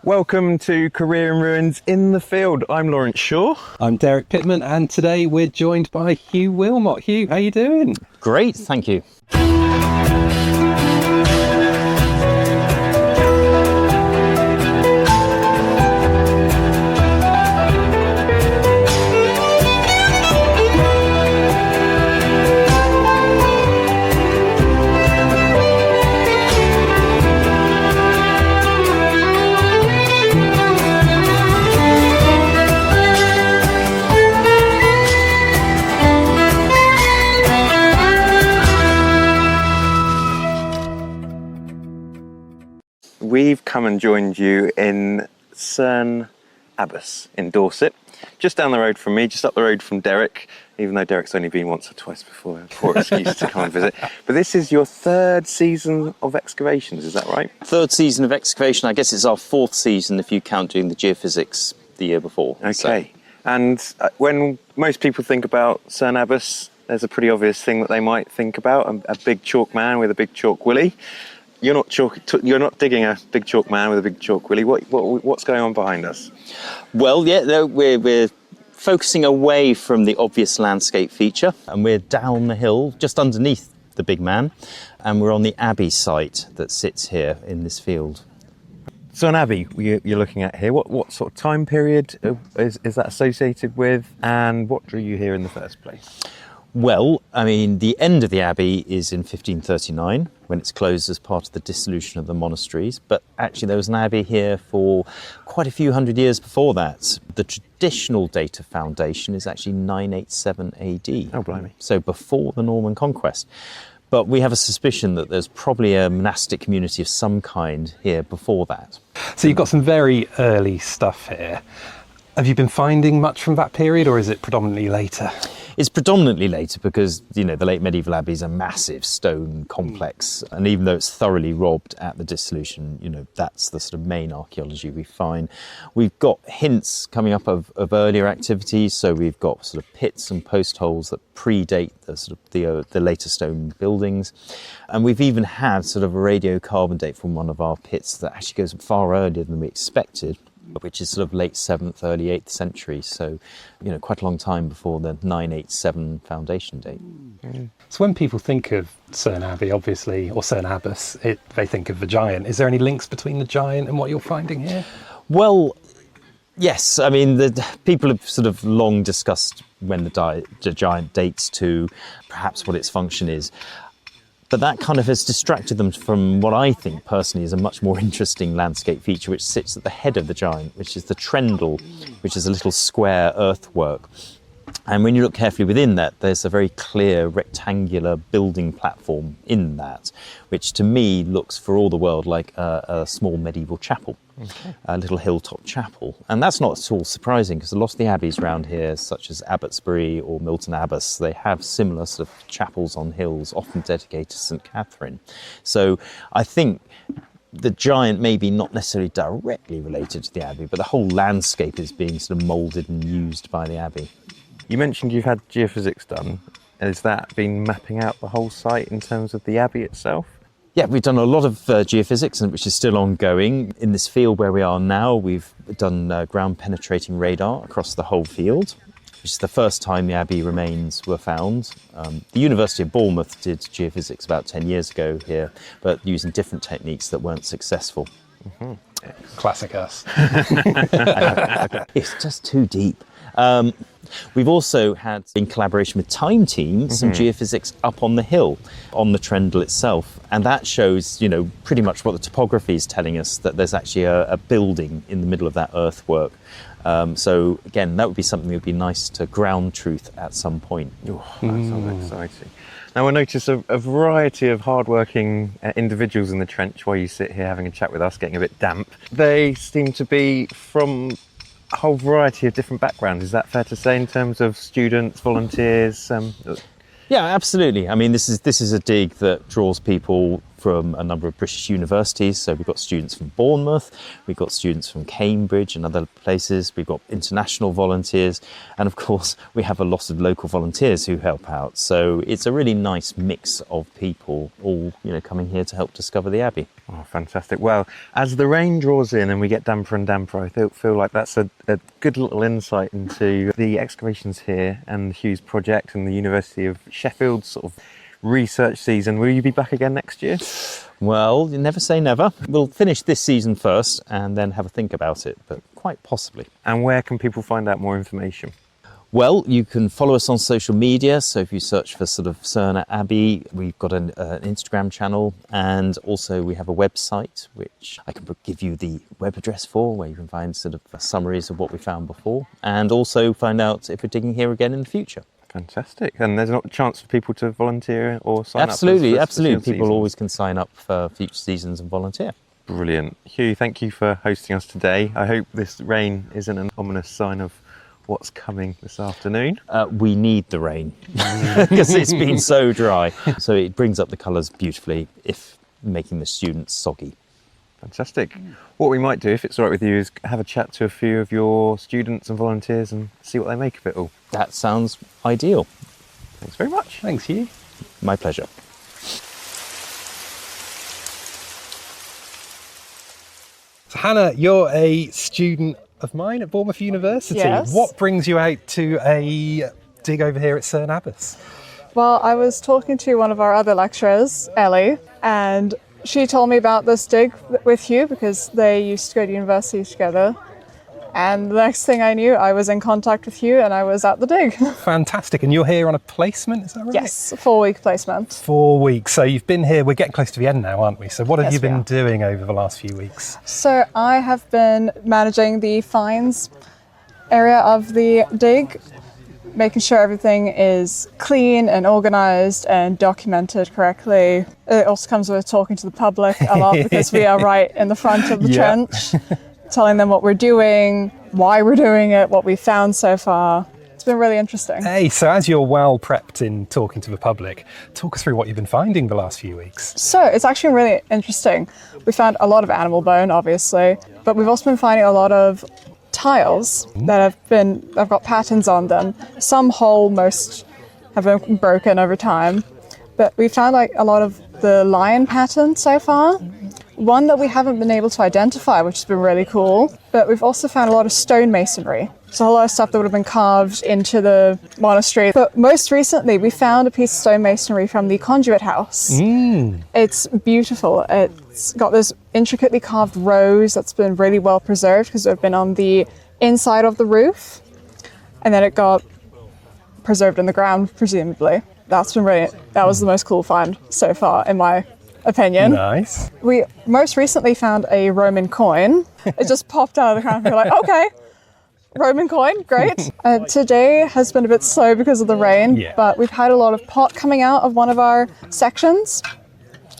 Welcome to Career in Ruins in the Field. I'm Lawrence Shaw. I'm Derek Pitman, and today we're joined by Hugh Willmott. Hugh, how you doing? Great, thank you. We've come and joined you in Cerne Abbas in Dorset, just down the road from me, just up the road from Derek, even though Derek's only been once or twice before, poor excuse to come and visit. But this is your third season of excavations, is that right? Third season of excavation. I guess it's our fourth season if you count doing the geophysics the year before. Okay. So. And when most people think about Cerne Abbas, there's a pretty obvious thing that they might think about, a big chalk man with a big chalk willy. You're not digging a big chalk man with a big chalk willy. What's going on behind us? Well, yeah, no, we're focusing away from the obvious landscape feature, and we're down the hill, just underneath the big man, and we're on the Abbey site that sits here in this field. So an Abbey you're looking at here, what sort of time period is that associated with, and what drew you here in the first place? Well, I mean, the end of the Abbey is in 1539, when it's closed as part of the Dissolution of the Monasteries. But actually, there was an Abbey here for quite a few hundred years before that. The traditional date of foundation is actually 987 AD. Oh, blimey. So before the Norman conquest. But we have a suspicion that there's probably a monastic community of some kind here before that. So you've got some very early stuff here. Have you been finding much from that period, or is it predominantly later? It's predominantly later because, you know, the late medieval abbey is a massive stone complex. And even though it's thoroughly robbed at the Dissolution, you know, that's the sort of main archaeology we find. We've got hints coming up of earlier activities. So we've got sort of pits and post holes that predate the sort of the later stone buildings. And we've even had sort of a radiocarbon date from one of our pits that actually goes far earlier than we expected, which is sort of late 7th, early 8th century. So, you know, quite a long time before the 987 foundation date. So when people think of Cerne Abbey, obviously, or Cerne Abbas, they think of the giant. Is there any links between the giant and what you're finding here? Well, yes. I mean, the people have sort of long discussed when the giant dates to, perhaps what its function is. But that kind of has distracted them from what I think personally is a much more interesting landscape feature, which sits at the head of the giant, which is the trendle, which is a little square earthwork. And when you look carefully within that, there's a very clear rectangular building platform in that, which to me looks for all the world like a small medieval chapel. Okay. A little hilltop chapel. And that's not at all surprising because a lot of the abbeys around here, such as Abbotsbury or Milton Abbas, they have similar sort of chapels on hills, often dedicated to St. Catherine. So I think the giant may be not necessarily directly related to the abbey, but the whole landscape is being sort of moulded and used by the abbey. You mentioned you've had geophysics done. Has that been mapping out the whole site in terms of the abbey itself? Yeah, we've done a lot of geophysics, which is still ongoing. In this field where we are now, we've done ground penetrating radar across the whole field, which is the first time the abbey remains were found. The University of Bournemouth did geophysics about 10 years ago here, but using different techniques that weren't successful. Mm-hmm. Classic us. It's just too deep. We've also had, in collaboration with Time Teams, some geophysics up on the hill, on the trendle itself. And that shows, you know, pretty much what the topography is telling us, that there's actually a building in the middle of that earthwork. So again, that would be something that would be nice to ground truth at some point. Oh, that sounds exciting. Now I notice a variety of hard-working individuals in the trench while you sit here having a chat with us, getting a bit damp. They seem to be from a whole variety of different backgrounds. Is that fair to say in terms of students, volunteers? Yeah, absolutely. I mean, this is a dig that draws people from a number of British universities. So we've got students from Bournemouth, we've got students from Cambridge and other places, we've got international volunteers, and of course we have a lot of local volunteers who help out. So it's a really nice mix of people all coming here to help discover the Abbey. Oh, fantastic. Well, as the rain draws in and we get damper and damper, I feel like that's a good little insight into the excavations here and Hugh's project and the University of Sheffield's sort of research season. Will you be back again next year? Well, you never say never. We'll finish this season first and then have a think about it, but quite possibly. And where can people find out more information? Well, you can follow us on social media. So if you search for sort of Cerne Abbey, we've got an Instagram channel, and also we have a website, which I can give you the web address for, where you can find sort of summaries of what we found before, and also find out if we're digging here again in the future. Fantastic. And there's not a chance for people to volunteer or sign up? Absolutely. People seasons. always can sign up for future seasons and volunteer. Brilliant. Hugh, thank you for hosting us today. I hope this rain isn't an ominous sign of what's coming this afternoon. We need the rain because it's been so dry. So it brings up the colours beautifully, if making the students soggy. Fantastic. What we might do, if it's all right with you, is have a chat to a few of your students and volunteers and see what they make of it all. That sounds ideal. Thanks very much. Thanks, Hugh. My pleasure. So Hannah, you're a student of mine at Bournemouth University. Yes. What brings you out to a dig over here at Cerne Abbas? Well, I was talking to one of our other lecturers, Ellie, and she told me about this dig with Hugh because they used to go to university together. And the next thing I knew, I was in contact with Hugh and I was at the dig. Fantastic. And you're here on a placement, is that right? Yes, a 4-week placement. 4 weeks. So you've been here, we're getting close to the end now, aren't we? So what have Yes, you we been are. doing over the last few weeks? So I have been managing the finds area of the dig, making sure everything is clean and organised and documented correctly. It also comes with talking to the public a lot because we are right in the front of the Yeah. trench, telling them what we're doing, why we're doing it, what we've found so far. It's been really interesting. Hey, so as you're well prepped in talking to the public, talk us through what you've been finding the last few weeks. So it's actually really interesting. We found a lot of animal bone, obviously, but we've also been finding a lot of tiles that have got patterns on them. Some whole, most have been broken over time. But we found like a lot of the lion pattern so far. One that we haven't been able to identify, which has been really cool. But we've also found a lot of stone masonry. So a lot of stuff that would have been carved into the monastery. But most recently, we found a piece of stone masonry from the conduit house. It's beautiful. It's got this intricately carved rose that's been really well preserved because it had been on the inside of the roof. And then it got preserved in the ground, presumably. That was the most cool find so far, in my opinion. Nice. We most recently found a Roman coin. It just popped out of the ground. We were like, okay, Roman coin, great. Today has been a bit slow because of the rain, Yeah. but we've had a lot of pot coming out of one of our sections,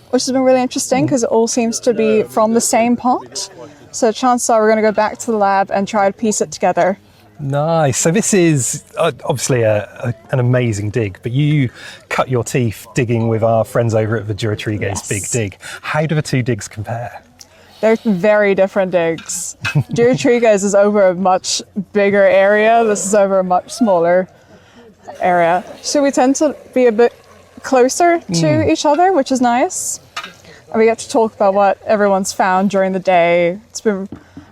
which has been really interesting because it all seems to be from the same pot. So chances are we're going to go back to the lab and try to piece it together. Nice. So this is obviously an amazing dig, but you cut your teeth digging with our friends over at the Duratriges Yes. Big Dig. How do the two digs compare? They're very different digs. Duratriges is over a much bigger area. This is over a much smaller area. So we tend to be a bit closer to each other, which is nice. And we get to talk about what everyone's found during the day. It's been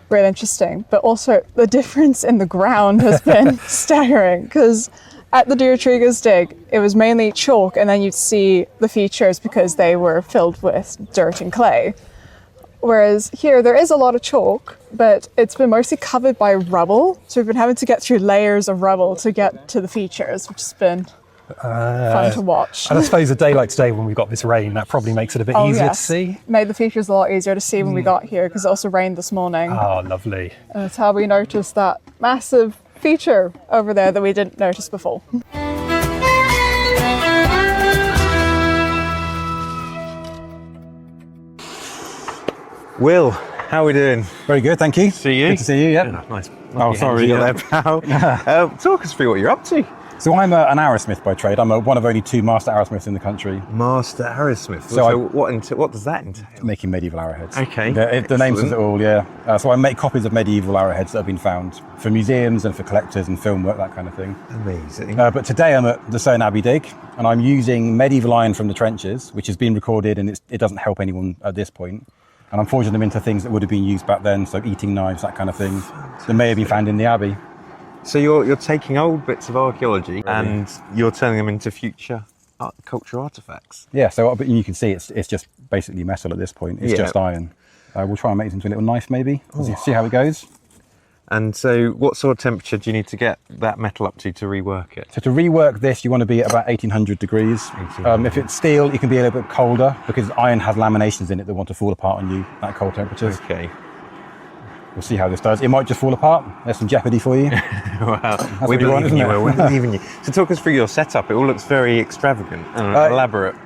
really interesting. But also the difference in the ground has been staggering because at the Duratriges dig, it was mainly chalk and then you'd see the features because they were filled with dirt and clay. Whereas here, there is a lot of chalk, but it's been mostly covered by rubble. So we've been having to get through layers of rubble to get to the features, which has been fun to watch. And I suppose a day like today when we've got this rain, that probably makes it a bit easier to see. Made the features a lot easier to see when we got here because it also rained this morning. Oh, lovely. And that's how we noticed that massive feature over there that we didn't notice before. Will, how are we doing? Very good, thank you. See you. Good to see you, yeah. Nice. Oh, sorry, You're yeah. there, pal. Talk us through what you're up to. So I'm an arrowsmith by trade. I'm one of only 2 master arrowsmiths in the country. Master arrowsmith. So what does that entail? Making medieval arrowheads. Okay, The name says excellent. it all, yeah. So I make copies of medieval arrowheads that have been found for museums and for collectors and film work, that kind of thing. Amazing. But today I'm at the Cerne Abbey dig, and I'm using medieval iron from the trenches, which has been recorded, and it doesn't help anyone at this point. And I'm forging them into things that would have been used back then, so eating knives, that kind of thing, that may have been found in the Abbey. So you're taking old bits of archaeology and you're turning them into future cultural artifacts. Yeah, so but you can see it's just basically metal at this point. It's just iron. We'll try and make it into a little knife maybe. See how it goes. And so what sort of temperature do you need to get that metal up to rework it? So to rework this, you want to be at about 1800 degrees. If it's steel, you can be a little bit colder because iron has laminations in it that want to fall apart on you at cold temperatures. Okay. We'll see how this does. It might just fall apart. There's some jeopardy for you. Well, we believe in you, Will. We believe in you. So talk us through your setup. It all looks very extravagant and elaborate.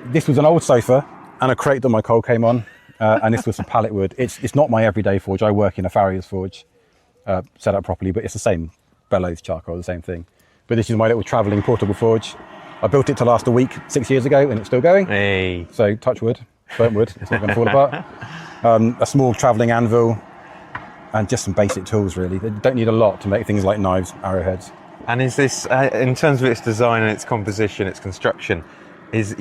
This was an old sofa and a crate that my coal came on, and this was some pallet wood. It's not my everyday forge. I work in a farrier's forge, set up properly, but it's the same bellows, charcoal, the same thing. But this is my little travelling portable forge. I built it to last a week 6 years ago, and it's still going. Hey. So touch wood, burnt wood. It's not going to fall apart. A small travelling anvil. And just some basic tools, really. They don't need a lot to make things like knives, arrowheads. And is this, in terms of its design and its composition, its construction, have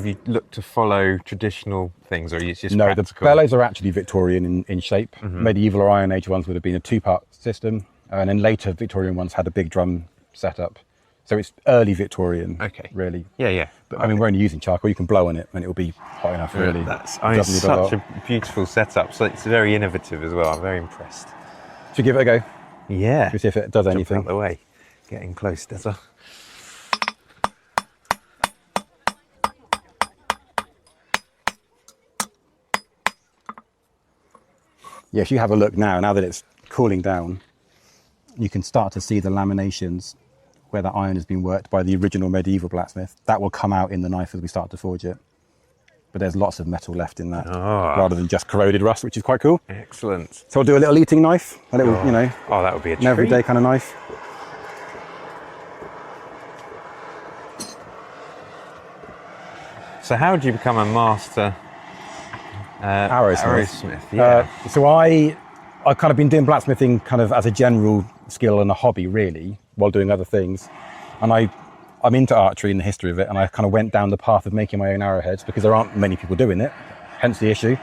you looked to follow traditional things, or are you just No, practical? the bellows are actually Victorian in shape. Medieval or Iron Age ones would have been a 2-part system, and then later Victorian ones had a big drum setup. So it's early Victorian, really. Yeah. But I mean, we're only using charcoal. You can blow on it, and it'll be hot enough, really. It's Doesn't need a lot. such a beautiful setup. So it's very innovative as well. I'm very impressed. Should we give it a go? Yeah. We'll see if it does Jump anything. out the way. Getting close, Dezza. Yeah, if you have a look now that it's cooling down, you can start to see the laminations where that iron has been worked by the original medieval blacksmith. That will come out in the knife as we start to forge it. But there's lots of metal left in that, rather than just corroded rust, which is quite cool. Excellent. So I'll do a little eating knife, a little, that would be a an everyday treat. kind of knife. So how did you become a master arrowsmith? Yeah. So I've kind of been doing blacksmithing kind of as a general skill and a hobby, really, while doing other things. And I'm into archery and the history of it, and I kind of went down the path of making my own arrowheads because there aren't many people doing it, hence the issue.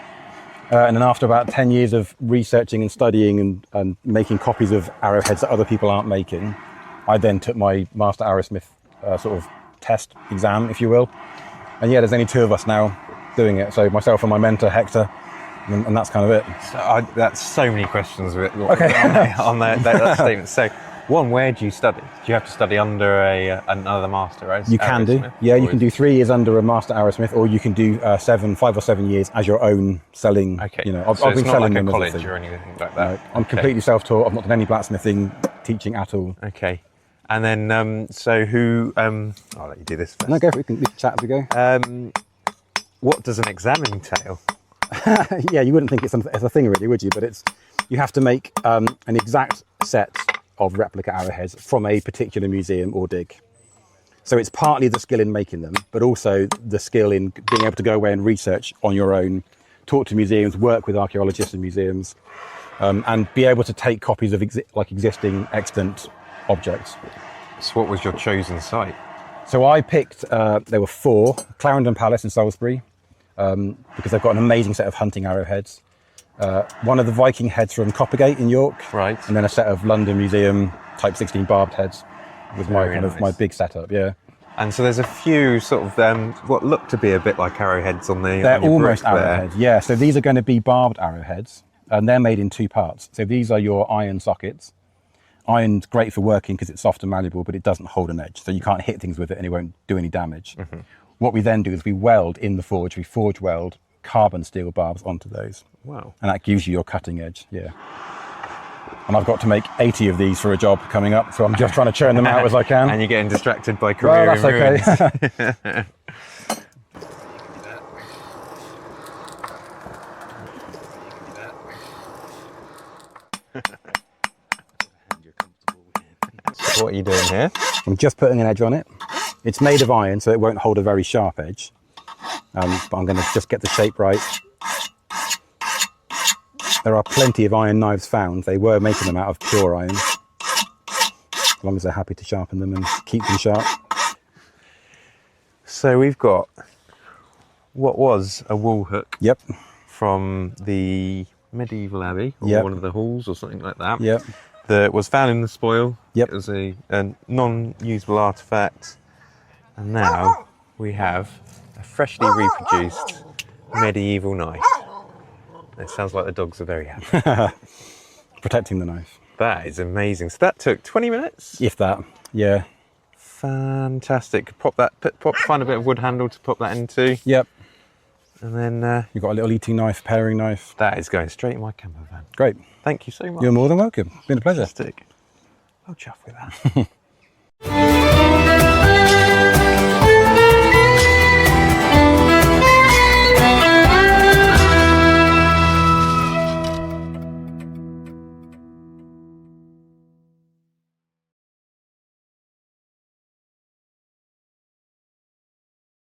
And then after about 10 years of researching and studying and making copies of arrowheads that other people aren't making, I then took my master arrowsmith sort of test exam, if you will. And yeah, there's only 2 of us now doing it. So myself and my mentor, Hector, and that's kind of it. So that's so many questions on that statement. So, one, where do you study? Do you have to study under another master arrowsmith? You can do. Yeah, you can do 3 years under a master arrowsmith, or you can do 5 or 7 years as your own selling. Okay. I've So been it's not selling like a them college as a or anything like that. No, I'm completely self-taught. I've not done any blacksmithing teaching at all. Okay. And then, so who? I'll let you do this first. No, go for it. We can chat as we go. What does an exam entail? Yeah, you wouldn't think it's a thing really, would you? But you have to make an exact set of replica arrowheads from a particular museum or dig. So it's partly the skill in making them, but also the skill in being able to go away and research on your own, talk to museums, work with archaeologists and museums, and be able to take copies of existing extant objects. So what was your chosen site? So I picked, there were 4, Clarendon Palace in Salisbury, because they've got an amazing set of hunting arrowheads. One of the Viking heads from Coppergate in York, Right. and then a set of London Museum Type 16 barbed heads was my Very kind of nice. my big setup. Yeah, And so there's a few sort of what look to be a bit like arrowheads on the. they're on your almost brick there. arrowheads. Yeah, so these are going to be barbed arrowheads, and they're made in 2 parts. So these are your iron sockets. Iron's great for working because it's soft and malleable, but it doesn't hold an edge, so you can't hit things with it and it won't do any damage. Mm-hmm. What we then do is we weld in the forge. We forge weld carbon steel barbs onto those. Wow. And that gives you your cutting edge, yeah. And I've got to make 80 of these for a job coming up, so I'm just trying to churn them out as I can. And you're getting distracted by Well, career in that's ruins. okay. what are you doing here? I'm just putting an edge on it. It's made of iron, so it won't hold a very sharp edge. But I'm going to just get the shape right. There are plenty of iron knives found. They were making them out of pure iron, as long as they're happy to sharpen them and keep them sharp. So we've got what was a wall hook. Yep. From the medieval abbey, or Yep. one of the halls, or something like that. Yep. That was found in the spoil. Yep. It was a non-usable artefact, and now we have a freshly reproduced medieval knife. It sounds like the dogs are very happy. Protecting the knife. That is amazing. So that took 20 minutes. If that, yeah. Fantastic. Pop that. Find a bit of wood handle to pop that into, Yep. and then You've got a little eating knife, paring knife. that is going straight in my camper van. Great. Thank you so much. You're more than welcome. Been a pleasure. Fantastic. I'll chuff with that.